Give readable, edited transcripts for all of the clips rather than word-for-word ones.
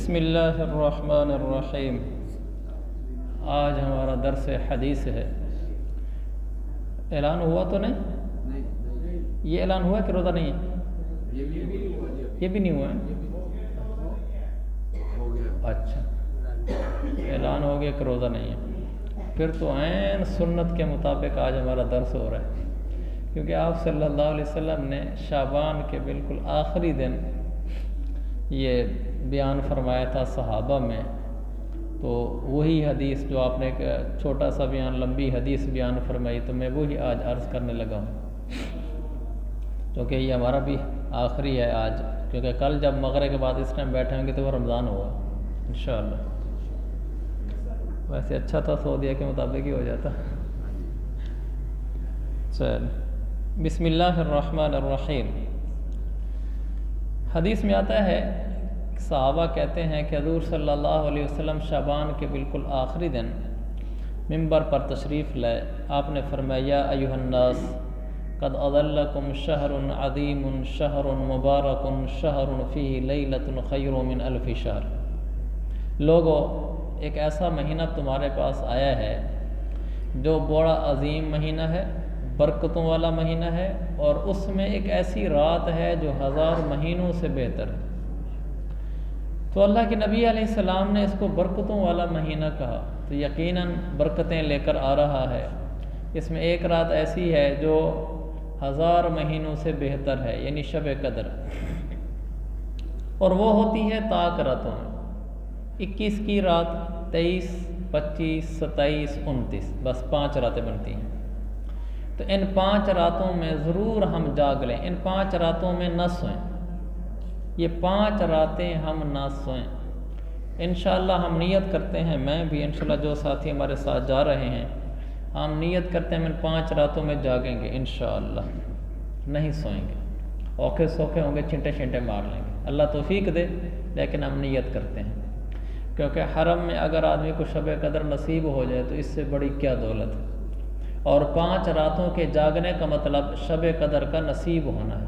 بسم اللہ الرحمن الرحیم۔ آج ہمارا درس حدیث ہے۔ اعلان ہوا تو نہیں؟ یہ اعلان ہوا کہ روزہ نہیں ہے؟ یہ بھی نہیں ہوا ہے؟ اچھا، اعلان ہو گیا کہ روزہ نہیں ہے، پھر تو عین سنت کے مطابق آج ہمارا درس ہو رہا ہے، کیونکہ آپ صلی اللہ علیہ وسلم نے شعبان کے بالکل آخری دن یہ بیان فرمایا تھا صحابہ میں، تو وہی حدیث جو آپ نے ایک چھوٹا سا بیان لمبی حدیث بیان فرمائی، تو میں وہی آج عرض کرنے لگا ہوں، کیونکہ یہ ہمارا بھی آخری ہے آج، کیونکہ کل جب مغرب کے بعد اس ٹائم بیٹھے ہوں گے تو وہ رمضان ہوگا انشاءاللہ۔ ویسے اچھا تھا سعودیہ کے مطابق ہی ہو جاتا۔ چل، بسم اللہ الرحمن الرحیم۔ حدیث میں آتا ہے، صحابہ کہتے ہیں کہ حضور صلی اللہ علیہ وسلم شعبان کے بالکل آخری دن منبر پر تشریف لائے۔ آپ نے فرمایا، یا ایھا الناس قد اضلکم شہر عظیم شہر مبارک شہر فیہ لیلۃ خیر من الف شہر۔ لوگو، ایک ایسا مہینہ تمہارے پاس آیا ہے جو بڑا عظیم مہینہ ہے، برکتوں والا مہینہ ہے، اور اس میں ایک ایسی رات ہے جو 1000 مہینوں سے بہتر ہے۔ تو اللہ کے نبی علیہ السلام نے اس کو برکتوں والا مہینہ کہا، تو یقیناً برکتیں لے کر آ رہا ہے۔ اس میں ایک رات ایسی ہے جو 1000 مہینوں سے بہتر ہے، یعنی شب قدر، اور وہ ہوتی ہے طاق راتوں میں۔ 21 کی رات، 23، 25، 27، 29، بس 5 راتیں بنتی ہیں۔ تو ان 5 راتوں میں ضرور ہم جاگ لیں، ان 5 راتوں میں نہ سوئیں، یہ 5 راتیں ہم نہ سوئیں۔ انشاءاللہ ہم نیت کرتے ہیں، میں بھی انشاءاللہ جو ساتھی ہمارے ساتھ جا رہے ہیں، ہم نیت کرتے ہیں ہم ان 5 راتوں میں جاگیں گے انشاءاللہ، نہیں سوئیں گے، اوکھے سوکھے ہوں گے، چھنٹے چھنٹے مار لیں گے، اللہ توفیق دے، لیکن ہم نیت کرتے ہیں، کیونکہ حرم میں اگر آدمی کو شب قدر نصیب ہو جائے تو اس سے بڑی کیا دولت ہے، اور 5 راتوں کے جاگنے کا مطلب شب قدر کا نصیب ہونا ہے۔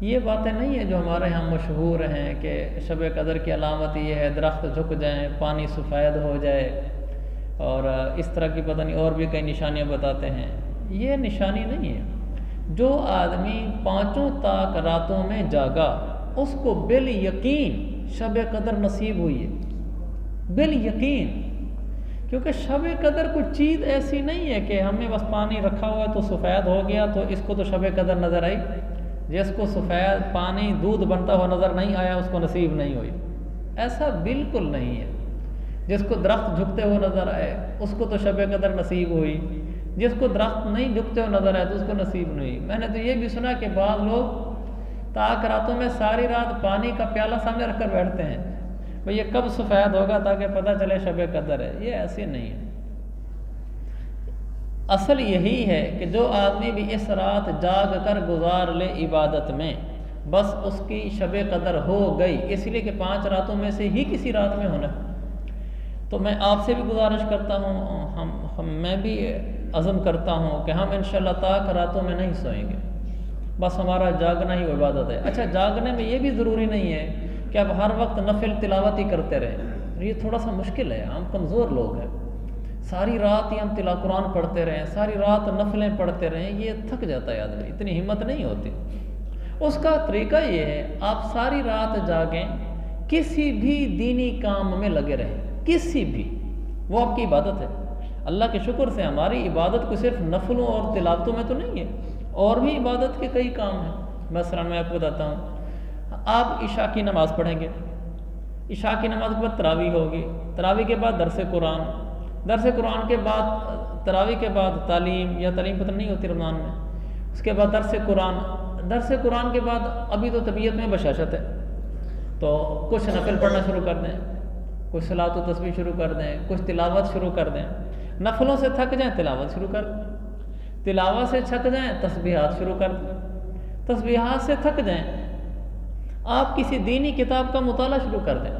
یہ باتیں نہیں ہیں جو ہمارے ہاں مشہور ہیں کہ شب قدر کی علامت یہ ہے درخت جھک جائیں، پانی سفید ہو جائے، اور اس طرح کی پتہ نہیں اور بھی کئی نشانیاں بتاتے ہیں۔ یہ نشانی نہیں ہے۔ جو آدمی 5 طاق راتوں میں جاگا، اس کو بالیقین شب قدر نصیب ہوئی ہے، بالیقین، کیونکہ شب قدر کوئی چیز ایسی نہیں ہے کہ ہم نے بس پانی رکھا ہوا ہے تو سفید ہو گیا تو اس کو تو شب قدر نظر آئی، جس کو سفید پانی دودھ بنتا ہوا نظر نہیں آیا اس کو نصیب نہیں ہوئی، ایسا بالکل نہیں ہے۔ جس کو درخت جھکتے ہوئے نظر آئے اس کو تو شب قدر نصیب ہوئی، جس کو درخت نہیں جھکتے ہوئے نظر آئے تو اس کو نصیب نہیں ہوئی۔ میں نے تو یہ بھی سنا کہ بعض لوگ طاق راتوں میں ساری رات پانی کا پیالہ سامنے رکھ کر بیٹھتے ہیں، بھئی یہ کب سفید ہوگا تاکہ پتہ چلے شب قدر ہے۔ یہ ایسے نہیں ہے۔ اصل یہی ہے کہ جو آدمی بھی اس رات جاگ کر گزار لے عبادت میں، بس اس کی شب قدر ہو گئی، اس لیے کہ 5 راتوں میں سے ہی کسی رات میں ہونا۔ تو میں آپ سے بھی گزارش کرتا ہوں، میں بھی عزم کرتا ہوں کہ ہم انشاءاللہ طاق راتوں میں نہیں سوئیں گے، بس ہمارا جاگنا ہی عبادت ہے۔ اچھا، جاگنے میں یہ بھی ضروری نہیں ہے کہ اب ہر وقت نفل تلاوت ہی کرتے رہیں، یہ تھوڑا سا مشکل ہے، ہم کمزور لوگ ہیں، ساری رات ہی ہم قرآن پڑھتے رہیں، ساری رات نفلیں پڑھتے رہیں، یہ تھک جاتا ہے آدمی، اتنی ہمت نہیں ہوتی۔ اس کا طریقہ یہ ہے، آپ ساری رات جاگیں، کسی بھی دینی کام میں لگے رہیں، کسی بھی، وہ آپ کی عبادت ہے۔ اللہ کے شکر سے ہماری عبادت کو صرف نفلوں اور تلاوتوں میں تو نہیں ہے، اور بھی عبادت کے کئی کام ہیں۔ مثلا میں آپ کو بتاتا ہوں، آپ عشاء کی نماز پڑھیں گے، عشاء کی نماز کے بعد تراویح ہوگی، تراویح کے بعد درس قرآن، درس قرآن کے بعد تراویح کے بعد تعلیم یا تعلیم پتہ نہیں ہوتی رمضان میں، اس کے بعد درس قرآن، درس قرآن کے بعد ابھی تو طبیعت میں بشاشت ہے تو کچھ نفل پڑھنا شروع کر دیں، کچھ صلاۃ و تسبیح شروع کر دیں، کچھ تلاوت شروع کر دیں، نفلوں سے تھک جائیں تلاوت شروع کر دیں، تلاوت سے تھک جائیں تسبیحات شروع کر دیں، تسبیحات سے تھک جائیں آپ کسی دینی کتاب کا مطالعہ شروع کر دیں،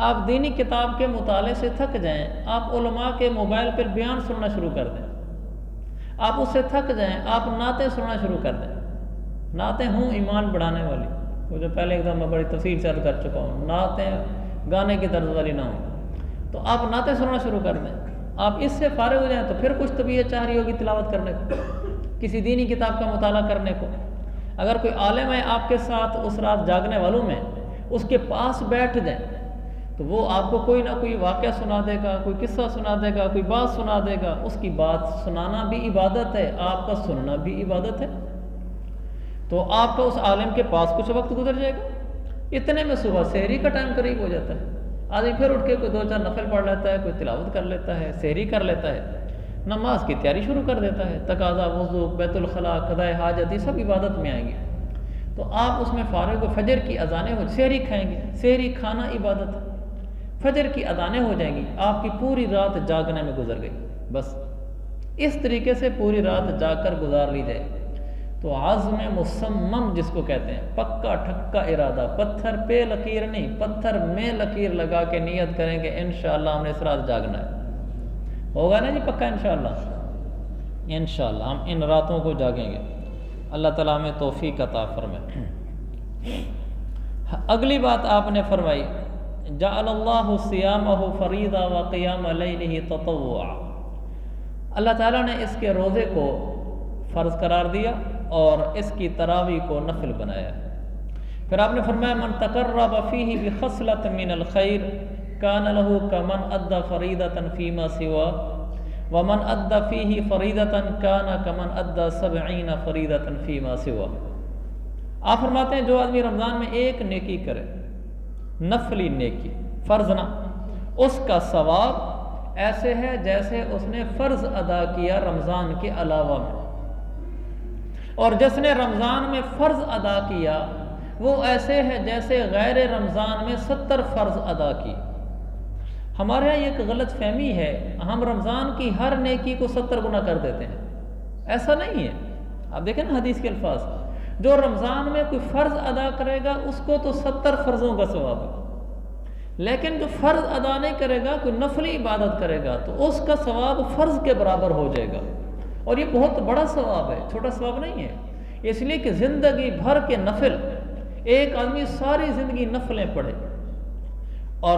آپ دینی کتاب کے مطالعے سے تھک جائیں، آپ علماء کے موبائل پر بیان سننا شروع کر دیں، آپ اس سے تھک جائیں، آپ نعتیں سننا شروع کر دیں، نعتیں ہوں ایمان بڑھانے والی، وہ جو پہلے ایک دم میں بڑی تفصیل سے عرض کر چکا ہوں، نعتیں گانے کی طرز والی نہ ہوں، تو آپ نعتیں سننا شروع کر دیں، آپ اس سے فارغ ہو جائیں تو پھر کچھ طبیعت چاہ رہی ہوگی تلاوت کرنے کو، کسی دینی کتاب کا مطالعہ کرنے کو۔ اگر کوئی عالم ہے آپ کے ساتھ اس رات جاگنے والوں میں، اس کے پاس بیٹھ جائیں تو وہ آپ کو کوئی نہ کوئی واقعہ سنا دے گا، کوئی قصہ سنا دے گا، کوئی بات سنا دے گا۔ اس کی بات سنانا بھی عبادت ہے، آپ کا سننا بھی عبادت ہے۔ تو آپ کا اس عالم کے پاس کچھ وقت گزر جائے گا، اتنے میں صبح سحری کا ٹائم قریب ہو جاتا ہے، آدمی پھر اٹھ کے کوئی 2-4 نفل پڑھ لیتا ہے، کوئی تلاوت کر لیتا ہے، سحری کر لیتا ہے، نماز کی تیاری شروع کر دیتا ہے، تقاضا، وضو، بیت الخلاء، قضائے حاجت، یہ سب عبادت میں آئیں گے۔ تو آپ اس میں فارغ ہو، فجر کی اذانیں ہو، سحری کھائیں گے، سحری کھانا عبادت ہے، فجر کی اذانیں ہو جائیں گی، آپ کی پوری رات جاگنے میں گزر گئی۔ بس اس طریقے سے پوری رات جاگ کر گزار لی جائے تو عزم مصمم جس کو کہتے ہیں، پکا ٹھکا ارادہ، پتھر پہ لکیر نہیں، پتھر میں لکیر لگا کے نیت کریں گے انشاءاللہ ہم نے اس رات جاگنا ہے، ہوگا نا جی پکا انشاءاللہ؟ انشاءاللہ ہم ان راتوں کو جاگیں گے، اللہ تعالیٰ ہمیں توفیق عطا فرمائے۔ اگلی بات آپ نے فرمائی، جعل اللہ صیامہ فریضہ وقیام لیلہ تطوعا، اللہ تعالیٰ نے اس کے روزے کو فرض قرار دیا اور اس کی تراویح کو نفل بنایا۔ پھر آپ نے فرمایا من تقرب فیہ بخصلۃ من الخیر کان لہ کمن ادى فریضۃ فیما سوا ومن ادى فیہ فریضۃ کان کمن ادى 70 فریضۃ فیما سوا۔ آپ فرماتے ہیں جو آدمی رمضان میں ایک نیکی کرے، نفلی نیکی، فرض نہ، اس کا ثواب ایسے ہے جیسے اس نے فرض ادا کیا رمضان کے علاوہ میں، اور جس نے رمضان میں فرض ادا کیا وہ ایسے ہے جیسے غیر رمضان میں 70 فرض ادا کی۔ ہمارے یہاں یہ ایک غلط فہمی ہے، ہم رمضان کی ہر نیکی کو 70 گنا کر دیتے ہیں، ایسا نہیں ہے۔ آپ دیکھیں نا حدیث کے الفاظ، جو رمضان میں کوئی فرض ادا کرے گا اس کو تو 70 فرضوں کا ثواب ہے، لیکن جو فرض ادا نہیں کرے گا، کوئی نفلی عبادت کرے گا تو اس کا ثواب فرض کے برابر ہو جائے گا، اور یہ بہت بڑا ثواب ہے، چھوٹا ثواب نہیں ہے۔ اس لیے کہ زندگی بھر کے نفل، ایک آدمی ساری زندگی نفلیں پڑھے اور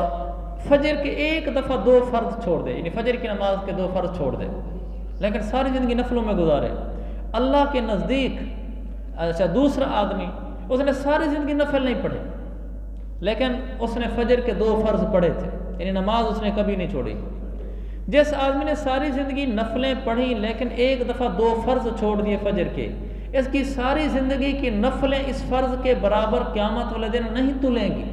فجر کے ایک دفعہ 2 فرض چھوڑ دے، یعنی فجر کی نماز کے 2 فرض چھوڑ دے، لیکن ساری زندگی نفلوں میں گزارے، اللہ کے نزدیک اچھا دوسرا آدمی اس نے ساری زندگی نفل نہیں پڑھے لیکن اس نے فجر کے 2 فرض پڑھے تھے، یعنی نماز اس نے کبھی نہیں چھوڑی۔ جس آدمی نے ساری زندگی نفلیں پڑھی لیکن ایک دفعہ 2 فرض چھوڑ دیے فجر کے، اس کی ساری زندگی کی نفلیں اس فرض کے برابر قیامت والے دن نہیں تلیں گی،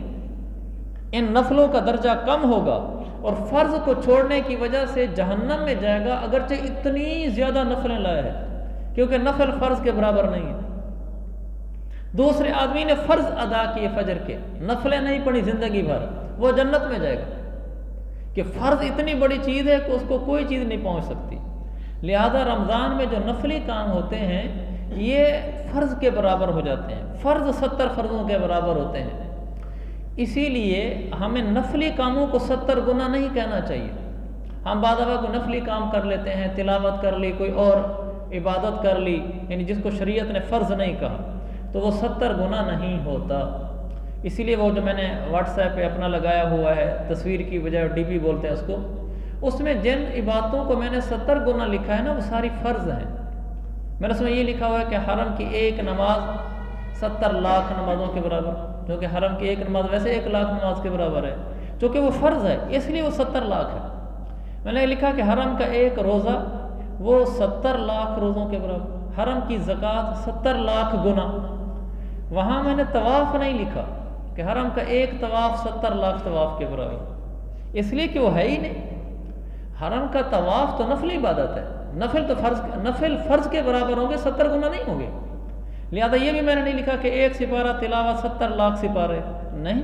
ان نفلوں کا درجہ کم ہوگا اور فرض کو چھوڑنے کی وجہ سے جہنم میں جائے گا، اگرچہ اتنی زیادہ نفلیں لائے ہیں، کیونکہ نفل فرض کے برابر نہیں ہے۔ دوسرے آدمی نے فرض ادا کیے فجر کے، نفلیں نہیں پڑھی زندگی بھر، وہ جنت میں جائے گا، کہ فرض اتنی بڑی چیز ہے کہ اس کو کوئی چیز نہیں پہنچ سکتی۔ لہذا رمضان میں جو نفلی کام ہوتے ہیں یہ فرض کے برابر ہو جاتے ہیں، فرض 70 فرضوں کے برابر ہوتے ہیں، اسی لیے ہمیں نفلی کاموں کو 70 گنا نہیں کہنا چاہیے۔ ہم بعض دفعہ کوئی نفلی کام کر لیتے ہیں، تلاوت کر لی، کوئی اور عبادت کر لی، یعنی جس کو شریعت نے فرض نہیں کہا، تو وہ 70 گنا نہیں ہوتا۔ اسی لیے وہ جو میں نے واٹس ایپ پہ اپنا لگایا ہوا ہے، تصویر کی بجائے ڈی پی بولتے ہیں اس کو، اس میں جن عبادتوں کو میں نے 70 گنا لکھا ہے نا وہ ساری فرض ہیں۔ میں نے اس میں یہ لکھا ہوا ہے کہ حرم کی ایک نماز 70 لاکھ نمازوں کے برابر، جو کہ حرم کی ایک نماز ویسے 1 لاکھ نماز کے برابر ہے، چونکہ وہ فرض ہے اس لیے وہ 70 لاکھ ہے۔ میں نے لکھا کہ حرم کا ایک روزہ وہ 70 لاکھ روزوں کے برابر، حرم کی زکوٰۃ 70 لاکھ گنا۔ وہاں میں نے طواف نہیں لکھا کہ حرم کا ایک طواف 70 لاکھ طواف کے برابر، اس لیے کہ وہ ہے ہی نہیں۔ حرم کا طواف تو نفلی عبادت ہے، نفل فرض کے برابر ہوں گے، 70 گنا نہیں ہوں گے۔ لہذا یہ بھی میں نے نہیں لکھا کہ ایک سپارہ تلاوت 70 لاکھ سپارے، نہیں،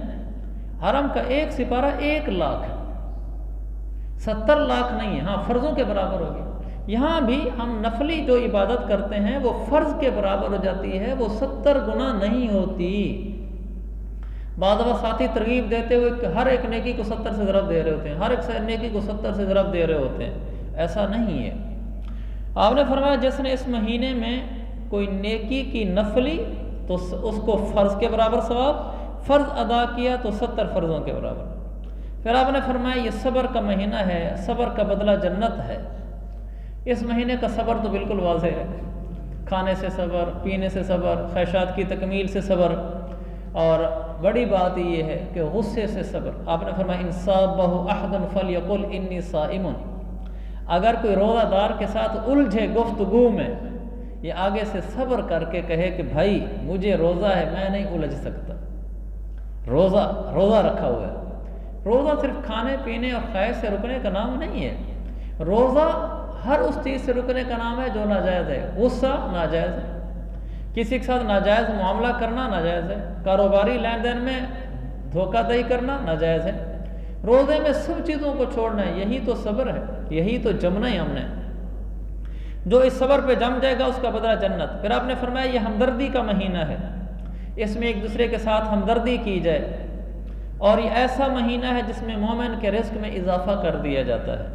حرم کا ایک سپارہ 1 لاکھ ہے، 70 لاکھ نہیں ہے، ہاں فرضوں کے برابر ہوگی۔ یہاں بھی ہم نفلی جو عبادت کرتے ہیں وہ فرض کے برابر ہو جاتی ہے، وہ 70 گنا نہیں ہوتی۔ بعض دفعہ ساتھی ترغیب دیتے ہوئے کہ ہر ایک نیکی کو 70 سے ضرب دے رہے ہوتے ہیں، ہر ایک نیکی کو 70 سے ضرب دے رہے ہوتے ہیں، ایسا نہیں ہے۔ آپ نے فرمایا جس نے اس مہینے میں کوئی نیکی کی نفلی تو اس کو فرض کے برابر ثواب، فرض ادا کیا تو 70 فرضوں کے برابر۔ پھر آپ نے فرمایا یہ صبر کا مہینہ ہے، صبر کا بدلہ جنت ہے۔ اس مہینے کا صبر تو بالکل واضح ہے، کھانے سے صبر، پینے سے صبر، خواہشات کی تکمیل سے صبر، اور بڑی بات یہ ہے کہ غصے سے صبر۔ آپ نے فرمایا ان صابہ احد فلیقل انی صائم، اگر کوئی روزہ دار کے ساتھ الجھے گفتگو میں، یہ آگے سے صبر کر کے کہے کہ بھائی مجھے روزہ ہے، میں نہیں الجھ سکتا، روزہ رکھا ہوا ہے۔ روزہ صرف کھانے پینے اور خواہش سے رکنے کا نام نہیں ہے، روزہ ہر اس چیز سے رکنے کا نام ہے جو ناجائز ہے۔ غصہ ناجائز ہے، کسی کے ساتھ ناجائز معاملہ کرنا ناجائز ہے، کاروباری لین دین میں دھوکہ دہی کرنا ناجائز ہے۔ روزے میں سب چیزوں کو چھوڑنا ہے، یہی تو صبر ہے، یہی تو جمنا ہے ہم نے۔ جو اس صبر پہ جم جائے گا اس کا بدلہ جنت۔ پھر آپ نے فرمایا یہ ہمدردی کا مہینہ ہے، اس میں ایک دوسرے کے ساتھ ہمدردی کی جائے، اور یہ ایسا مہینہ ہے جس میں مومن کے رزق میں اضافہ کر دیا جاتا ہے۔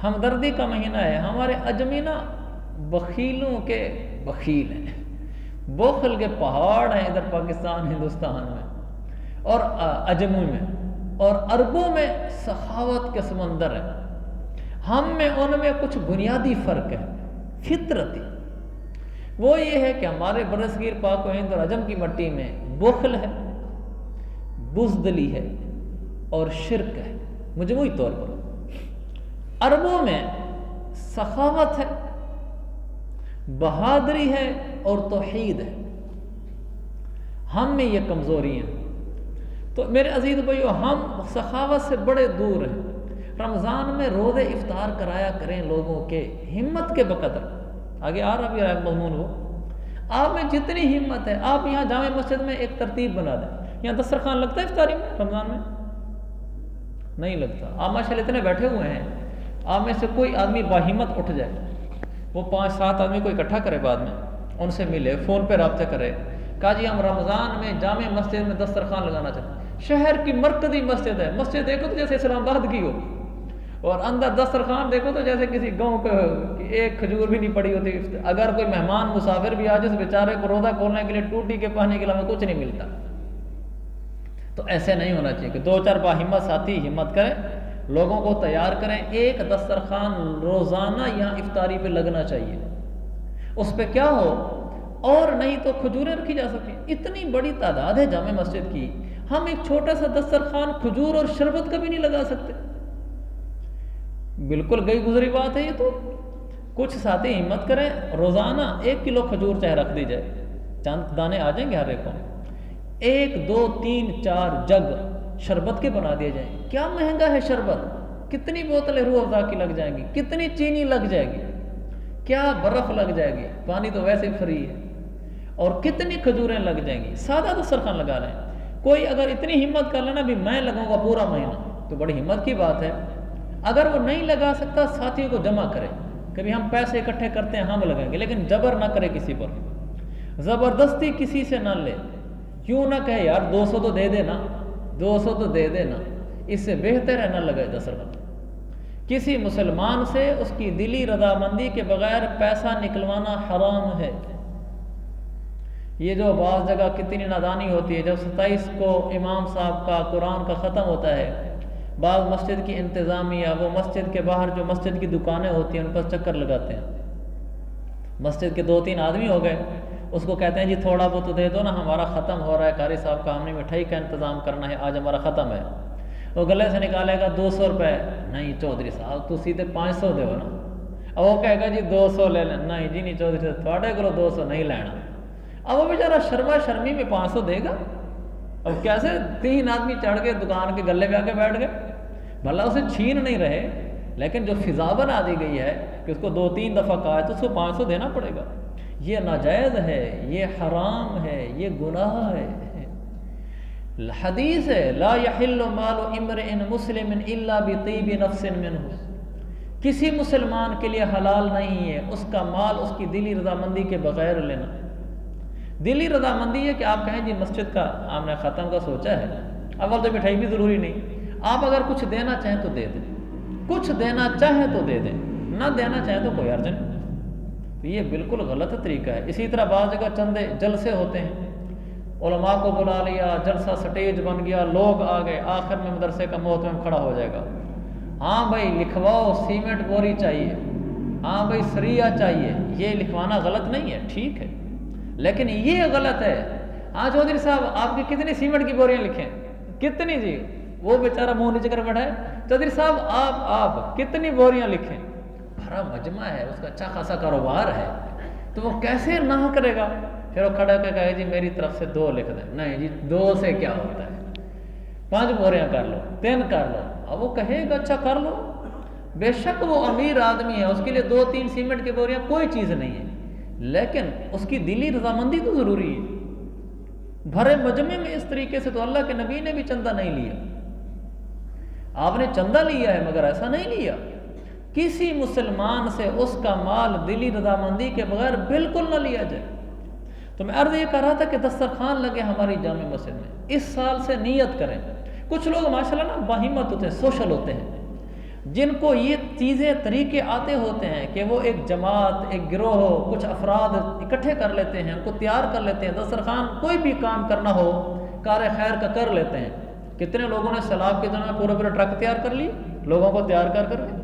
ہمدردی کا مہینہ ہے۔ ہمارے اجمی نا بخیلوں کے بخیل ہیں، بخل کے پہاڑ ہیں ادھر پاکستان ہندوستان میں اور اجموں میں، اور عربوں میں سخاوت کے سمندر ہے۔ ہم میں ان میں کچھ بنیادی فرق ہے، فطرتی۔ وہ یہ ہے کہ ہمارے برصغیر پاک و ہند اور عجم کی مٹی میں بخل ہے، بزدلی ہے اور شرک ہے مجموعی طور پر۔ عربوں میں سخاوت ہے، بہادری ہے اور توحید ہے۔ ہم میں یہ کمزوری ہیں۔ تو میرے عزیز بھائیو، ہم سخاوت سے بڑے دور ہیں۔ رمضان میں روزے افطار کرایا کریں لوگوں کے ہمت کے بقدر۔ آگے آ رہا بھی رہا مضمون وہ، آپ میں جتنی ہمت ہے آپ یہاں جامع مسجد میں ایک ترتیب بنا دیں۔ یہاں دسترخوان لگتا ہے افطاری میں رمضان میں؟ نہیں لگتا۔ آپ ماشاءاللہ اتنے بیٹھے ہوئے ہیں، آپ میں سے کوئی آدمی باہمت اٹھ جائے، وہ 5-7 آدمی کو اکٹھا کرے، بعد میں ان سے ملے، فون پہ رابطہ کرے، کہا جی ہم رمضان میں جامع مسجد میں دسترخوان لگانا چاہتے ہیں۔ شہر کی مرکزی مسجد ہے، مسجد دیکھو تو جیسے اسلام آباد کی ہو، اور اندر دسترخوان دیکھو تو جیسے کسی گاؤں پہ ایک کھجور بھی نہیں پڑی ہوتی۔ اگر کوئی مہمان مسافر بھی آ جائے، اس بیچارے کو روزہ کھولنے کے لیے ٹوٹی کے پانی کے علاوہ کچھ نہیں ملتا۔ تو ایسے نہیں ہونا چاہیے کہ 2-4 باہمت ساتھی ہمت کریں، لوگوں کو تیار کریں، ایک دسترخوان روزانہ یہاں افطاری پہ لگنا چاہیے، اس پہ کیا ہو، اور نہیں تو کھجوریں رکھی جا سکیں۔ اتنی بڑی تعداد ہے جامع مسجد کی، ہم ایک چھوٹا سا دسترخوان کھجور اور شربت کا بھی نہیں لگا سکتے؟ بالکل گئی گزری بات ہے یہ تو۔ کچھ ساتھی ہمت کریں، روزانہ 1 کلو کھجور چاہے رکھ دی جائے، چند دانے آ جائیں گے ہر ایک کو، 1 2 3 4 جگ شربت کے بنا دیے جائیں۔ کیا مہنگا ہے شربت، کتنی بوتلیں روح افزا کی لگ جائیں گی، کتنی چینی لگ جائے گی، کیا برف لگ جائے گی، پانی تو ویسے ہی فری ہے، اور کتنی کھجوریں لگ جائیں گی۔ سادہ دسترخوان لگا رہے ہیں۔ کوئی اگر اتنی ہمت کر لینا بھی میں لگاؤں گا پورا مہینہ، تو بڑی ہمت کی بات ہے۔ اگر وہ نہیں لگا سکتا، ساتھیوں کو جمع کرے، کبھی ہم پیسے اکٹھے کرتے ہیں ہم لگائیں گے، لیکن جبر نہ کرے کسی پر، زبردستی کسی سے نہ لے۔ کیوں نہ کہے یار 200 تو دے دینا، 200 تو دے دینا، اس سے بہتر ہے نہ لگائے دسترخوان۔ کسی مسلمان سے اس کی دلی رضامندی کے بغیر پیسہ نکلوانا حرام ہے۔ یہ جو بعض جگہ کتنی نادانی ہوتی ہے، جب 27 کو امام صاحب کا قرآن کا ختم ہوتا ہے، بعض مسجد کی انتظامیہ وہ مسجد کے باہر جو مسجد کی دکانیں ہوتی ہیں ان پر چکر لگاتے ہیں۔ مسجد کے 2-3 آدمی ہو گئے، اس کو کہتے ہیں جی تھوڑا بہت تو دے دو نا، ہمارا ختم ہو رہا ہے، قاری صاحب کا ہم نے مٹھائی کا انتظام کرنا ہے، آج ہمارا ختم ہے۔ وہ گلے سے نکالے گا 200 روپے، نہیں چودھری صاحب تو سیدھے 500 دے نا۔ اب وہ کہے گا جی 200 لے لیں، نہیں جی نہیں چودھری صاحب تھوڑے کو 200 نہیں لینا۔ اب وہ بیچارہ شرما شرمی میں 500 دے گا۔ اب کیسے 3 آدمی چڑھ کے دکان کے گلے پہ آ کے بیٹھ گئے، بھلا اسے چھین نہیں رہے، لیکن جو فضا بنا دی گئی ہے کہ اس کو 2-3 دفعہ کہا ہے تو اس کو 500 دینا پڑے گا۔ یہ ناجائز ہے، یہ حرام ہے، یہ گناہ ہے۔ حدیث ہے لا یحل مال امرئ مسلم الا بطیب نفس منہ، کسی مسلمان کے لیے حلال نہیں ہے اس کا مال اس کی دلی رضامندی کے بغیر لینا۔ دلی رضامندی ہے کہ آپ کہیں جی مسجد کا آپ نے ختم کا سوچا ہے، اول تو مٹھائی بھی ضروری نہیں، آپ اگر کچھ دینا چاہیں تو دے دیں، کچھ دینا چاہیں تو دے دیں، نہ دینا چاہیں تو کوئی حرج نہیں۔ تو یہ بالکل غلط طریقہ ہے۔ اسی طرح بعض جگہ چندے جلسے ہوتے ہیں، علماء کو بلا لیا، جلسہ سٹیج بن گیا، لوگ آ گئے، آخر میں مدرسے کا محترم کھڑا ہو جائے گا، ہاں بھائی لکھواؤ سیمنٹ بوری چاہیے، ہاں بھائی سریا چاہیے۔ یہ لکھوانا غلط نہیں ہے، ٹھیک ہے، لیکن یہ غلط ہے۔ ہاں چودھری صاحب آپ کی کتنی سیمنٹ کی بوریاں لکھیں؟ کتنی جی؟ وہ بیچارہ منہ نیچے کر بیٹھا ہے، چودھری صاحب آپ کتنی بوریاں لکھیں؟ بھرا مجمع ہے، اس کا اچھا خاصا کاروبار ہے، تو وہ کیسے نہ کرے گا؟ پھر وہ کھڑا کے کہے جی میری طرف سے 2 لکھ دیں۔ نہیں جی 2 سے کیا ہوتا ہے، 5 بوریاں کر لو، 3 کر لو۔ اب وہ کہے گا اچھا کر لو، بے شک وہ امیر آدمی ہے، اس کے لیے 2-3 سیمنٹ کی بوریاں کوئی چیز نہیں ہے، لیکن اس کی دلی رضامندی تو ضروری ہے۔ بھرے مجمع میں اس طریقے سے تو اللہ کے نبی نے بھی چندہ نہیں لیا۔ آپ نے چندہ لیا ہے مگر ایسا نہیں لیا۔ کسی مسلمان سے اس کا مال دلی رضامندی کے بغیر بالکل نہ لیا جائے۔ تو میں عرض یہ کر رہا تھا کہ دسترخوان لگے ہماری جامع مسجد میں، اس سال سے نیت کریں۔ کچھ لوگ ماشاءاللہ نا باہمت ہوتے ہیں، سوشل ہوتے ہیں، جن کو یہ چیزیں طریقے آتے ہوتے ہیں کہ وہ ایک جماعت، ایک گروہ، کچھ افراد اکٹھے کر لیتے ہیں، ان کو تیار کر لیتے ہیں، دسترخوان کوئی بھی کام کرنا ہو کار خیر کا کر لیتے ہیں۔ کتنے لوگوں نے سیلاب کے دنوں میں پورے ٹرک تیار کر لی لوگوں کو تیار کر کے۔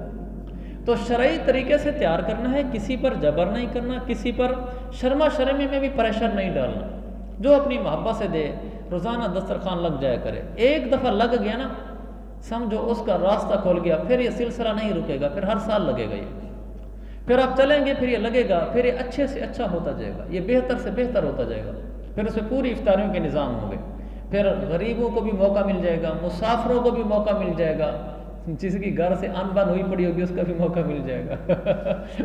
تو شرعی طریقے سے تیار کرنا ہے، کسی پر جبر نہیں کرنا، کسی پر شرما شرمی میں بھی پریشر نہیں ڈالنا، جو اپنی محبت سے دے روزانہ دسترخوان لگ جایا کرے۔ ایک دفعہ لگ گیا نا سمجھو اس کا راستہ کھول گیا، پھر یہ سلسلہ نہیں رکے گا، پھر ہر سال لگے گا یہ، پھر آپ چلیں گے پھر یہ لگے گا، پھر یہ اچھے سے اچھا ہوتا جائے گا، یہ بہتر سے بہتر ہوتا جائے گا، پھر اس میں پوری افطاریوں کے نظام ہوں گے، پھر غریبوں کو بھی موقع مل جائے گا، مسافروں کو بھی موقع مل جائے گا، جس کی گھر سے ان بن ہوئی پڑی ہوگی اس کا بھی موقع مل جائے گا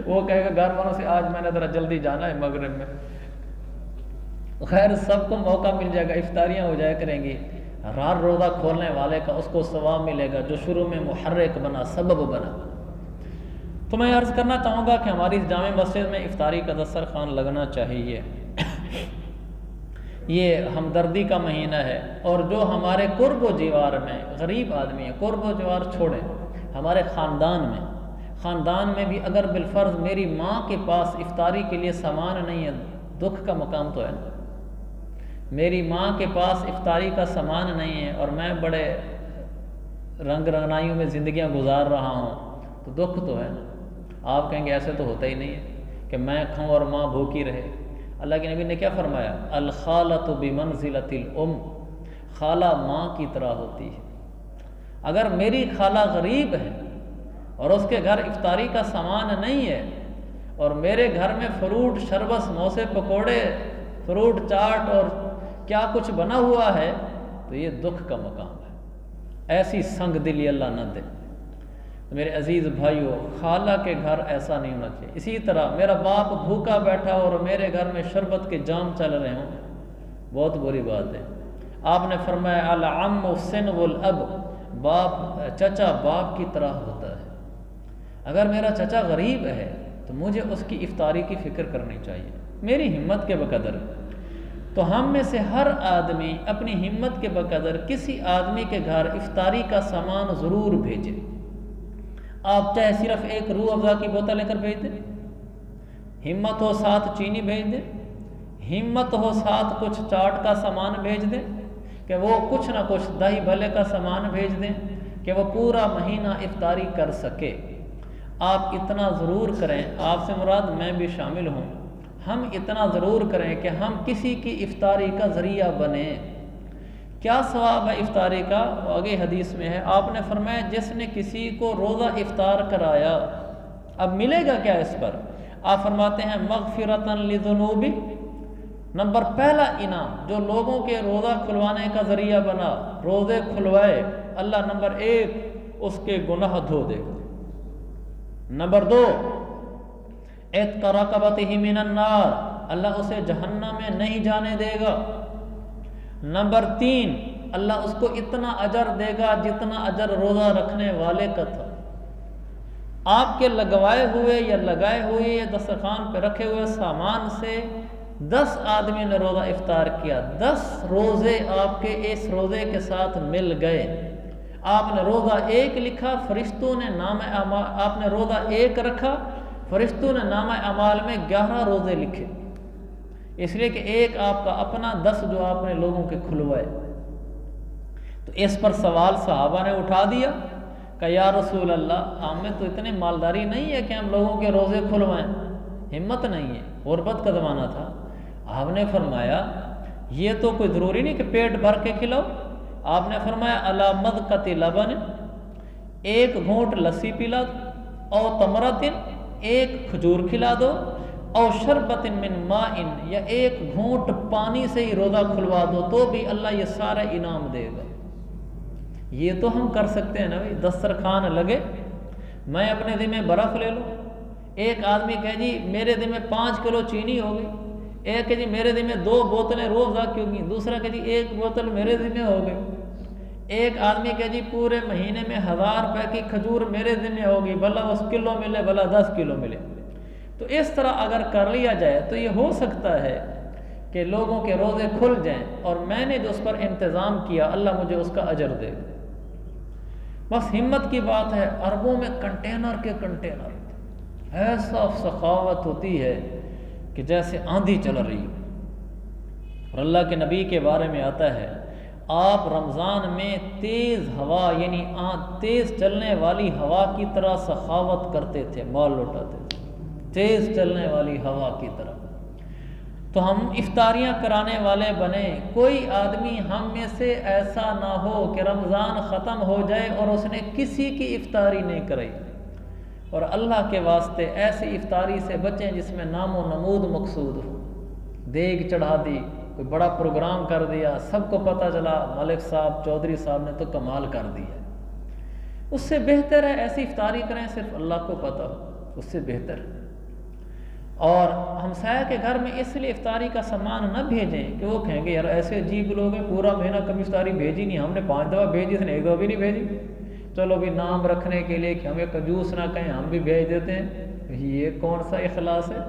وہ کہے گا گھر والوں سے آج میں نے ذرا جلدی جانا ہے مغرب میں۔ خیر سب کو موقع مل جائے گا، افطاریاں ہو جائے کریں گی، رات روزہ کھولنے والے کا اس کو ثواب ملے گا جو شروع میں محرک بنا، سبب بنا۔ تو میں عرض کرنا چاہوں گا کہ ہماری جامع مسجد میں افطاری کا دسترخوان لگنا چاہیے۔ یہ ہمدردی کا مہینہ ہے، اور جو ہمارے قرب و جوار میں غریب آدمی ہیں، قرب و جوار چھوڑیں، ہمارے خاندان میں بھی اگر بالفرض میری ماں کے پاس افطاری کے لیے سامان نہیں ہے، دکھ کا مقام تو ہے نا۔ میری ماں کے پاس افطاری کا سامان نہیں ہے اور میں بڑے رنگ رنگنائیوں میں زندگیاں گزار رہا ہوں، تو دکھ تو ہے نا۔ آپ کہیں گے ایسے تو ہوتا ہی نہیں ہے کہ میں کھاؤں اور ماں بھوکی رہے۔ اللہ کے نبی نے کیا فرمایا؟ الخالۃ بمنزلۃ الام، خالہ ماں کی طرح ہوتی ہے۔ اگر میری خالہ غریب ہے اور اس کے گھر افطاری کا سامان نہیں ہے، اور میرے گھر میں فروٹ شربت سموسے پکوڑے فروٹ چاٹ اور کیا کچھ بنا ہوا ہے، تو یہ دکھ کا مقام ہے۔ ایسی سنگ دلی اللہ نہ دے۔ میرے عزیز بھائیوں، خالہ کے گھر ایسا نہیں ہونا چاہیے۔ اسی طرح میرا باپ بھوکا بیٹھا اور میرے گھر میں شربت کے جام چل رہے ہوں، بہت بری بات ہے۔ آپ نے فرمایا العم سنو الاب، چچا باپ کی طرح ہوتا ہے۔ اگر میرا چچا غریب ہے تو مجھے اس کی افطاری کی فکر کرنی چاہیے، میری ہمت کے بقدر۔ تو ہم میں سے ہر آدمی اپنی ہمت کے بقدر کسی آدمی کے گھر افطاری کا سامان ضرور بھیجے۔ آپ چاہے صرف ایک روح افزا کی بوتل لے کر بھیج دیں، ہمت ہو ساتھ چینی بھیج دیں، ہمت ہو ساتھ کچھ چاٹ کا سامان بھیج دیں، کہ وہ کچھ نہ کچھ دہی بھلے کا سامان بھیج دیں کہ وہ پورا مہینہ افطاری کر سکے۔ آپ اتنا ضرور کریں، آپ سے مراد میں بھی شامل ہوں، ہم اتنا ضرور کریں کہ ہم کسی کی افطاری کا ذریعہ بنیں۔ کیا ثواب ہے افطاری کا؟ وہ آگے حدیث میں ہے، آپ نے فرمایا جس نے کسی کو روزہ افطار کرایا، اب ملے گا کیا اس پر؟ آپ فرماتے ہیں مغفرۃ لذنوب، نمبر پہلا انعام جو لوگوں کے روزہ کھلوانے کا ذریعہ بنا، روزے کھلوائے، اللہ نمبر 1 اس کے گناہ دھو دے گا۔ نمبر 2 عتق رقبتہ من النار، اللہ اسے جہنم میں نہیں جانے دے گا۔ نمبر 3 اللہ اس کو اتنا اجر دے گا جتنا اجر روزہ رکھنے والے کا تھا۔ آپ کے لگوائے ہوئے یا لگائے ہوئے یا دسترخوان پہ رکھے ہوئے سامان سے 10 آدمی نے روزہ افطار کیا، 10 روزے آپ کے اس روزے کے ساتھ مل گئے۔ آپ نے روزہ 1 لکھا، فرشتوں نے نام آپ نے روزہ 1 رکھا، فرشتوں نے نامہ اعمال میں 11 روزے لکھے، اس لیے کہ ایک آپ کا اپنا، 10 جو آپ نے لوگوں کے کھلوائے۔ تو اس پر سوال صحابہ نے اٹھا دیا کہ یا رسول اللہ، ہم میں تو اتنے مالداری نہیں ہے کہ ہم لوگوں کے روزے کھلوائیں، ہمت نہیں ہے، غربت کا زمانہ تھا۔ آپ نے فرمایا یہ تو کوئی ضروری نہیں کہ پیٹ بھر کے کھلاؤ، آپ نے فرمایا الا مذقۃ لبن، ایک گھونٹ لسی پلا دو، او تمرۃ، ایک کھجور کھلا دو، او شربۃ من ماء، یا ایک گھونٹ پانی سے ہی روزہ کھلوا دو، تو بھی اللہ یہ سارا انعام دے گا۔ یہ تو ہم کر سکتے ہیں نا بھائی، دسترخوان لگے، میں اپنے ذمہ برف لے لوں، ایک آدمی کہے جی میرے ذمہ 5 کلو چینی ہو گئی، ایک کہ جی میرے ذمہ 2 بوتلیں روح افزا کی ہوگی، دوسرا کہ جی 1 بوتل میرے ذمہ ہو گئی، ایک آدمی کہ جی پورے مہینے میں 1000 روپے کی کھجور میرے ذمہ ہوگی، بھلا اس کلو ملے بھلا 10 کلو ملے۔ تو اس طرح اگر کر لیا جائے تو یہ ہو سکتا ہے کہ لوگوں کے روزے کھل جائیں، اور میں نے جو اس پر انتظام کیا اللہ مجھے اس کا اجر دے۔ بس ہمت کی بات ہے، عربوں میں کنٹینر کے کنٹینر، ایسا سخاوت ہوتی ہے کہ جیسے آندھی چل رہی ہو۔ اور اللہ کے نبی کے بارے میں آتا ہے آپ رمضان میں تیز ہوا، یعنی تیز چلنے والی ہوا کی طرح سخاوت کرتے تھے، مال لوٹاتے تھے، تیز چلنے والی ہوا کی طرح۔ تو ہم افطاریاں کرانے والے بنے، کوئی آدمی ہم میں سے ایسا نہ ہو کہ رمضان ختم ہو جائے اور اس نے کسی کی افطاری نہیں کرائی۔ اور اللہ کے واسطے ایسی افطاری سے بچیں جس میں نام و نمود مقصود ہو، دیگ چڑھا دی، کوئی بڑا پروگرام کر دیا، سب کو پتہ چلا ملک صاحب چودھری صاحب نے تو کمال کر دیا، اس سے بہتر ہے ایسی افطاری کریں صرف اللہ کو پتہ ہو، اس سے بہتر ہے۔ اور ہمسایہ کے گھر میں اس لیے افطاری کا سامان نہ بھیجیں کہ وہ کہیں گے یار ایسے عجیب لوگ ہیں، پورا مہینہ کبھی افطاری بھیجی نہیں، ہم نے 5 دفعہ بھیجی، اس نے 1 دفعہ بھی نہیں بھیجی، چلو بھی نام رکھنے کے لیے کہ ہمیں کنجوس نہ کہیں ہم بھی بھیج دیتے ہیں۔ یہ کون سا اخلاص ہے؟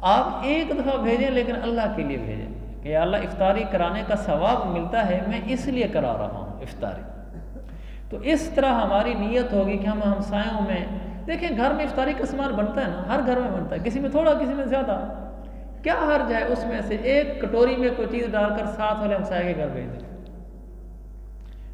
آپ 1 دفعہ بھیجیں لیکن اللہ کے لیے بھیجیں کہ یا اللہ افطاری کرانے کا ثواب ملتا ہے، میں اس لیے کرا رہا ہوں افطاری۔ تو اس طرح ہماری نیت ہوگی کہ ہم ہمسایوں میں دیکھیں، گھر میں افطاری کا سامان بنتا ہے نا، ہر گھر میں بنتا ہے، کسی میں تھوڑا کسی میں زیادہ، کیا حرج ہے اس میں سے ایک کٹوری میں کوئی چیز ڈال کر ساتھ والے ہمسائے کے گھر بھیج دیں۔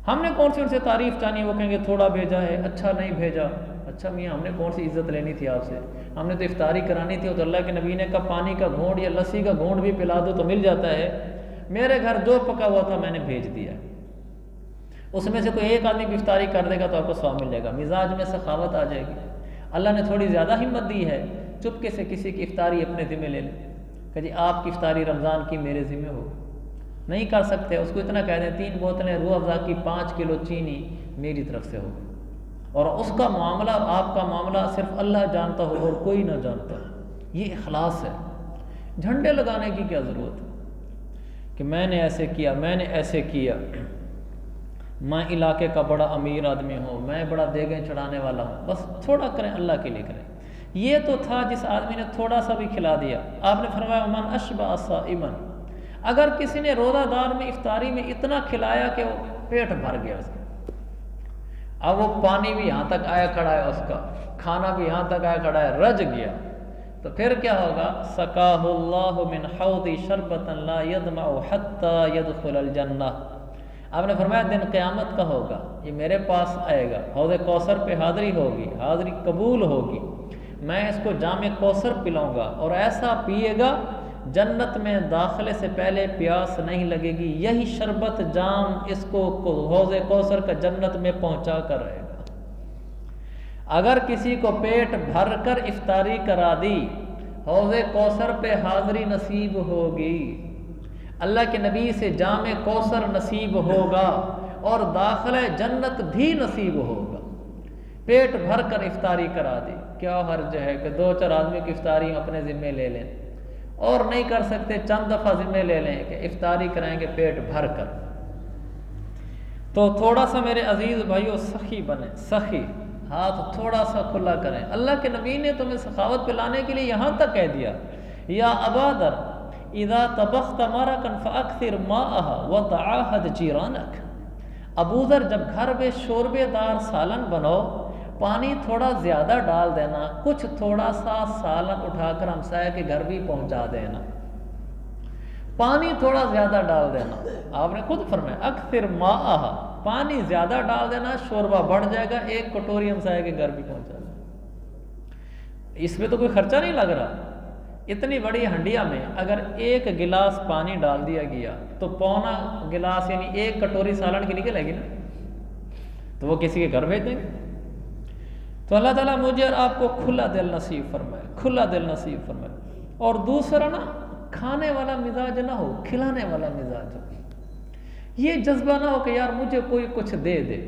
ہم نے کون سی ان سے تعریف چاہنی، وہ کہیں گے تھوڑا بھیجا ہے، اچھا نہیں بھیجا، اچھا میاں ہم نے کون سی عزت لینی تھی آپ سے، ہم نے تو افطاری کرانی تھی، تو اللہ کے نبی نے کہا پانی کا گھونٹ یا لسی کا گھونٹ بھی پلا دو تو مل جاتا ہے، میرے گھر جو پکا ہوا تھا میں نے بھیج دیا، اس میں سے کوئی ایک آدمی بھی افطاری کر دے گا تو آپ کو ثواب مل جائے گا، مزاج میں سخاوت آ جائے گی۔ اللہ نے تھوڑی زیادہ ہمت دی ہے، چپکے سے کسی کی افطاری اپنے ذمہ لے لیں کہ جی آپ کی افطاری رمضان کی میرے ذمہ ہو، نہیں کر سکتے اس کو اتنا کہہ دیں 3 بوتلیں روح افزا کی 5 کلو چینی میری طرف سے ہو، اور اس کا معاملہ آپ کا معاملہ صرف اللہ جانتا ہو اور کوئی نہ جانتا ہو، یہ اخلاص ہے۔ جھنڈے لگانے کی کیا ضرورت ہے کہ میں نے ایسے کیا، میں نے ایسے کیا، میں علاقے کا بڑا امیر آدمی ہوں، میں بڑا دیگیں چڑھانے والا ہوں، بس تھوڑا کریں اللہ کے لیے کریں۔ یہ تو تھا جس آدمی نے تھوڑا سا بھی کھلا دیا، آپ نے فرمایا من اشبع صائما، اگر کسی نے روزہ دار میں افطاری میں اتنا کھلایا کہ وہ پیٹ بھر گیا اس کا، اب وہ پانی بھی یہاں تک آیا کھڑا ہے، اس کا کھانا بھی یہاں تک آیا کھڑا ہے، رج گیا، تو پھر کیا ہوگا؟ سقاہ اللہ من حوض شربۃ لا یظمأ حتی یدخل الجنہ، آپ نے فرمایا دن قیامت کا ہوگا، یہ میرے پاس آئے گا، حوض کوثر پہ حاضری ہوگی، حاضری قبول ہوگی، میں اس کو جام کوثر پلاؤں گا اور ایسا پیے گا جنت میں داخلے سے پہلے پیاس نہیں لگے گی، یہی شربت جام اس کو حوض کوثر کا جنت میں پہنچا کر رہے گا۔ اگر کسی کو پیٹ بھر کر افطاری کرا دی، حوض کوثر پہ حاضری نصیب ہوگی، اللہ کے نبی سے جام کوثر نصیب ہوگا اور داخلہ جنت بھی نصیب ہوگا۔ پیٹ بھر کر افطاری کرا دی، کیا حرج ہے کہ 2-4 آدمی کی افطاری اپنے ذمے لے لیں، اور نہیں کر سکتے چند دفعہ ذمے لے لیں کہ افطاری کرائیں گے پیٹ بھر کر۔ تو تھوڑا سا میرے عزیز بھائیو سخی بنیں، سخی، ہاتھ تھوڑا سا کھلا کریں۔ اللہ کے نبی نے تمہیں سخاوت پہ لانے کے لیے یہاں تک کہہ دیا، یا ابا در اذا طبخت مرقا فاکثر ماءها وتعاهد جیرانک، ابو ذر جب گھر میں شوربے دار سالن بناؤ پانی تھوڑا زیادہ ڈال دینا، کچھ تھوڑا سا سالن اٹھا کر ہمسایہ کے گھر بھی پہنچا دینا، پانی تھوڑا زیادہ ڈال دینا۔ آپ نے خود فرمایا اکثر ماء، پانی زیادہ ڈال دینا، شوربہ بڑھ جائے گا، ایک کٹوری ہمسایہ کے گھر بھی پہنچا دینا۔ اس میں تو کوئی خرچہ نہیں لگ رہا۔ اتنی بڑی ہنڈیا میں اگر ایک گلاس پانی ڈال دیا گیا تو پونا گلاس یعنی ایک کٹوری سالن کی نکلے گی نا، تو وہ کسی کے گھر بھیج دیں گے۔ تو اللہ تعالیٰ مجھے اور آپ کو کھلا دل نصیب فرمائے، کھلا دل نصیب فرمائے۔ اور دوسرا نا، کھانے والا مزاج نہ ہو، کھلانے والا مزاج ہو۔ یہ جذبہ نہ ہو کہ یار مجھے کوئی کچھ دے دے۔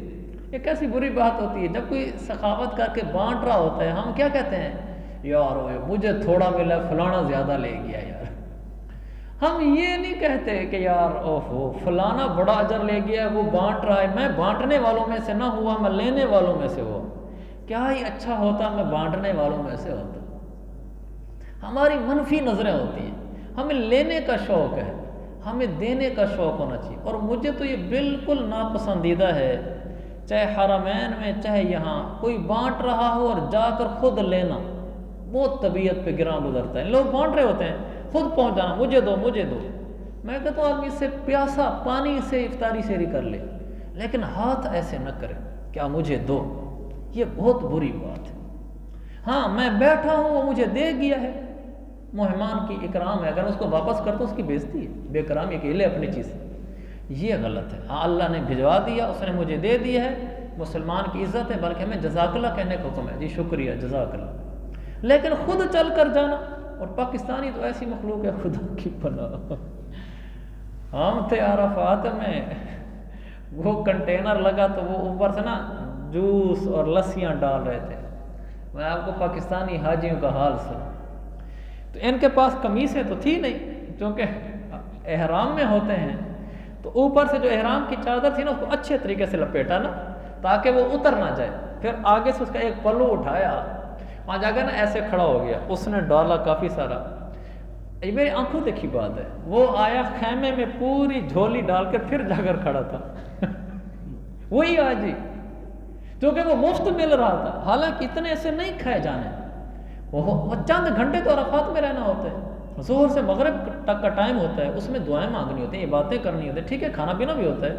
یہ کیسی بری بات ہوتی ہے جب کوئی سخاوت کر کے بانٹ رہا ہوتا ہے، ہم کیا کہتے ہیں، یار مجھے تھوڑا ملا، فلانا زیادہ لے گیا یار۔ ہم یہ نہیں کہتے کہ یار اوہو فلانا بڑا اجر لے گیا، وہ بانٹ رہا ہے، میں بانٹنے والوں میں سے نہ ہوا، میں لینے والوں میں سے ہوا۔ کیا ہی اچھا ہوتا میں بانٹنے والوں میں سے ہوتا۔ ہماری منفی نظریں ہوتی ہیں، ہمیں لینے کا شوق ہے، ہمیں دینے کا شوق ہونا چاہیے۔ اور مجھے تو یہ بالکل ناپسندیدہ ہے، چاہے حرمین میں چاہے یہاں، کوئی بانٹ رہا ہو اور جا کر خود لینا، بہت طبیعت پہ گراں گزرتا ہے۔ لوگ بانٹ رہے ہوتے ہیں، خود پہنچ جانا، مجھے دو مجھے دو۔ میں کہتا ہوں آدمی سے پیاسا پانی سے افطاری سحری کر لے، لیکن ہاتھ ایسے نہ کرے کیا مجھے دو، یہ بہت بری بات ہے۔ ہاں میں بیٹھا ہوں، وہ مجھے دے گیا ہے، مہمان کی اکرام ہے، اگر اس کو واپس کرتا اس کی بےزتی ہے، بے کرامی کہ لے اپنی چیز، یہ غلط ہے۔ ہاں اللہ نے بھجوا دیا، اس نے مجھے دے دیا ہے، مسلمان کی عزت ہے، بلکہ ہمیں جزاک اللہ کہنے کا حکم ہے، جی شکریہ جزاک اللہ۔ لیکن خود چل کر جانا، اور پاکستانی تو ایسی مخلوق ہے خدا کی پناہ۔ ہم تھے عرفات میں، وہ کنٹینر لگا تو وہ اوپر سے نا جوس اور لسیاں ڈال رہے تھے۔ میں آپ کو پاکستانی حاجیوں کا حال سنا، تو ان کے پاس قمیصیں تو تھی نہیں، چونکہ احرام میں ہوتے ہیں، تو اوپر سے جو احرام کی چادر تھی نا اس کو اچھے طریقے سے لپیٹا نا تاکہ وہ اتر نہ جائے، پھر آگے سے اس کا ایک پلو اٹھایا، وہاں جا کر نا ایسے کھڑا ہو گیا، اس نے ڈالا کافی سارا۔ یہ میری آنکھوں دیکھی بات ہے، وہ آیا خیمے میں پوری جھولی ڈال کر پھر جا کر کھڑا تھا۔ وہی آج ہی، کیونکہ وہ مفت مل رہا تھا، حالانکہ اتنے ایسے نہیں کھائے جانے، وہ چند گھنٹے تو عرفات میں رہنا ہوتا ہے، ظہر سے مغرب تک کا ٹائم ہوتا ہے، اس میں دعائیں مانگنی ہوتی ہیں، یہ باتیں کرنی ہوتی ہیں، ٹھیک ہے کھانا پینا بھی ہوتا ہے۔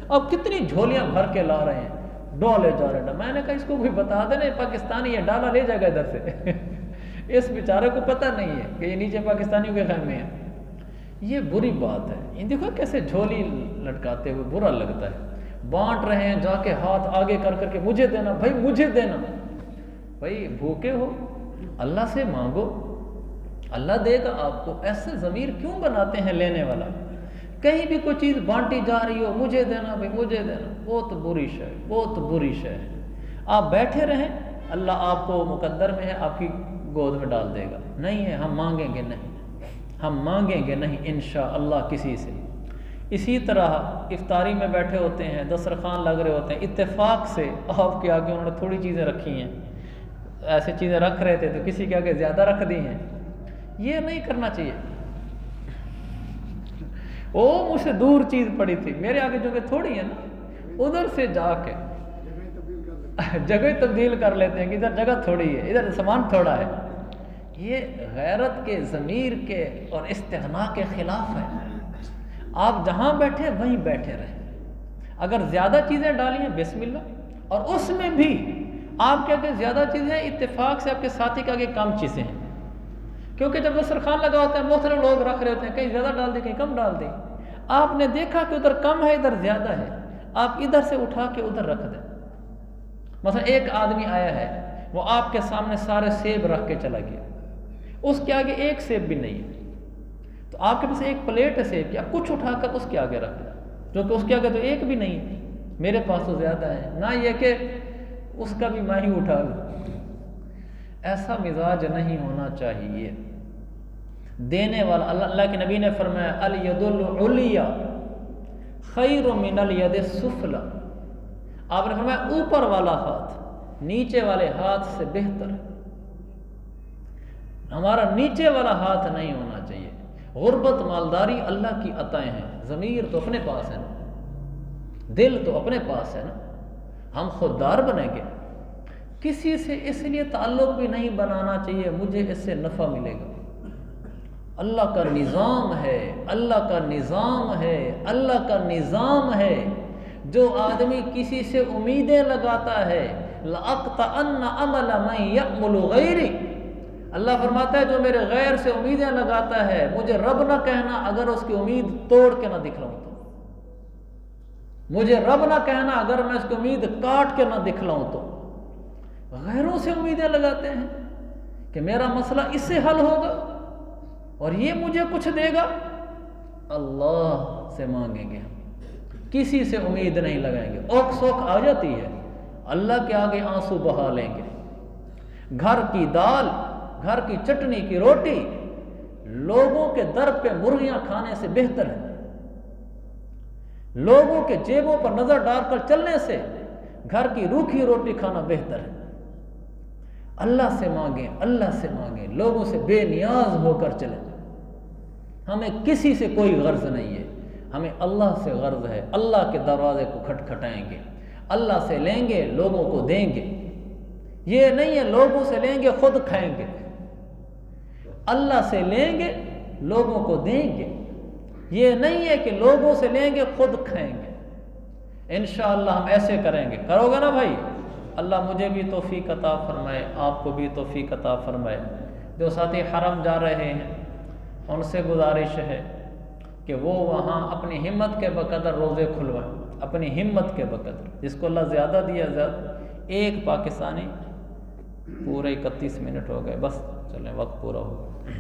اب کتنی جھولیاں بھر کے لا رہے ہیں، ڈولے جا رہے ہیں۔ میں نے کہا اس کو کوئی بتا دے نا پاکستانی یہ ڈالا لے جائے گا ادھر سے۔ اس بیچارے کو پتہ نہیں ہے کہ یہ نیچے پاکستانیوں کے خیمے ہیں۔ یہ بری بات ہے، یہ دیکھو کیسے جھولی لٹکاتے ہوئے، برا لگتا ہے۔ بانٹ رہے ہیں، جا کے ہاتھ آگے کر کر کے مجھے دینا بھائی، مجھے دینا۔ بھائی بھوکے ہو، اللہ سے مانگو، اللہ دے گا آپ کو۔ ایسے ضمیر کیوں بناتے ہیں لینے والا؟ کہیں بھی کوئی چیز بانٹی جا رہی ہو، مجھے دینا بھائی مجھے دینا، بہت بری شے، بہت بری شے ہے۔ آپ بیٹھے رہیں، اللہ آپ کو مقدر میں ہے آپ کی گود میں ڈال دے گا۔ نہیں ہے، ہم مانگیں گے نہیں، ہم مانگیں گے نہیں انشاءاللہ کسی سے۔ اسی طرح افطاری میں بیٹھے ہوتے ہیں، دسترخوان لگ رہے ہوتے ہیں، اتفاق سے آپ کے آگے انہوں نے تھوڑی چیزیں رکھی ہیں، ایسے چیزیں رکھ رہے تھے تو کسی کے آگے زیادہ رکھ دی ہیں، یہ نہیں کرنا چاہیے۔ وہ مجھ سے دور چیز پڑی تھی، میرے آگے جو کہ تھوڑی ہے نا، ادھر سے جا کے جگہ تبدیل کر لیتے ہیں کہ ادھر جگہ تھوڑی ہے، ادھر سامان تھوڑا ہے۔ یہ غیرت کے، ضمیر کے اور استغنا کے خلاف ہے۔ آپ جہاں بیٹھے وہیں بیٹھے رہیں۔ اگر زیادہ چیزیں ڈالی ہیں بسم اللہ، اور اس میں بھی آپ کے آگے زیادہ چیزیں ہیں، اتفاق سے آپ کے ساتھی کے آگے کم چیزیں ہیں، کیونکہ جب دسترخوان لگا ہوتا ہے مختلف لوگ رکھ رہے ہوتے ہیں، کہیں زیادہ ڈال دی کہیں کم ڈال دی، آپ نے دیکھا کہ ادھر کم ہے ادھر زیادہ ہے، آپ ادھر سے اٹھا کے ادھر رکھ دیں۔ مثلا ایک آدمی آیا ہے، وہ آپ کے سامنے سارے سیب رکھ کے چلا گیا، اس کے آگے ایک سیب بھی نہیں ہے، تو آپ کے پاس ایک پلیٹ ہے سیب کی، آپ کچھ اٹھا کر اس کے آگے رکھ دیں، کیونکہ اس کے آگے تو ایک بھی نہیں ہے، میرے پاس تو زیادہ ہے، نہ یہ کہ اس کا بھی میں ہی اٹھا لوں۔ ایسا مزاج نہیں ہونا چاہیے۔ دینے والا، اللہ کے نبی نے فرمایا الید العلیٰ خیر من الید السفلی، آپ نے فرمایا اوپر والا ہاتھ نیچے والے ہاتھ سے بہتر ہے۔ ہمارا نیچے والا ہاتھ نہیں ہونا چاہیے۔ غربت مالداری اللہ کی عطائیں ہیں، ضمیر تو اپنے پاس ہے نا، دل تو اپنے پاس ہے نا، ہم خوددار بنیں گے کسی سے اس لیے تعلق بھی نہیں بنانا چاہیے مجھے اس سے نفع ملے گا۔ اللہ کا نظام ہے، اللہ کا نظام ہے، اللہ کا نظام ہے۔ جو آدمی کسی سے امیدیں لگاتا ہے لَأَقْطَعَنَّ عَمَلَ مَنْ يَعْمُلُ غَيْرِي، اللہ فرماتا ہے جو میرے غیر سے امیدیں لگاتا ہے مجھے رب نہ کہنا اگر اس کی امید توڑ کے نہ دکھلاؤں تو، مجھے رب نہ کہنا اگر میں اس کی امید کاٹ کے نہ دکھلاؤں تو۔ غیروں سے امیدیں لگاتے ہیں کہ میرا مسئلہ اس سے حل ہوگا اور یہ مجھے کچھ دے گا۔ اللہ سے مانگیں گے، کسی سے امید نہیں لگائیں گے۔ اوک سوک آ جاتی ہے اللہ کے آگے آنسو بہا لیں گے۔ گھر کی دال، گھر کی چٹنی کی روٹی لوگوں کے در پہ مرغیاں کھانے سے بہتر ہے۔ لوگوں کے جیبوں پر نظر ڈال کر چلنے سے گھر کی روکھی روٹی کھانا بہتر ہے۔ اللہ سے مانگیں، اللہ سے مانگیں، لوگوں سے بے نیاز ہو کر چلیں۔ ہمیں کسی سے کوئی غرض نہیں ہے، ہمیں اللہ سے غرض ہے۔ اللہ کے دروازے کو کھٹکھٹائیں گے، اللہ سے لیں گے، لوگوں کو دیں گے۔ یہ نہیں ہے لوگوں سے لیں گے خود کھائیں گے، اللہ سے لیں گے لوگوں کو دیں گے۔ یہ نہیں ہے کہ لوگوں سے لیں گے خود کھائیں گے۔ انشاءاللہ ہم ایسے کریں گے، کرو گے نا بھائی؟ اللہ مجھے بھی توفیق عطا فرمائے، آپ کو بھی توفیق عطا فرمائے۔ جو ساتھی حرم جا رہے ہیں ان سے گزارش ہے کہ وہ وہاں اپنی ہمت کے بقدر روزے کھلوائیں، اپنی ہمت کے بقدر، جس کو اللہ زیادہ دیا زیادہ۔ ایک پاکستانی، پورے 31 منٹ ہو گئے، بس چلیں وقت پورا ہو گیا۔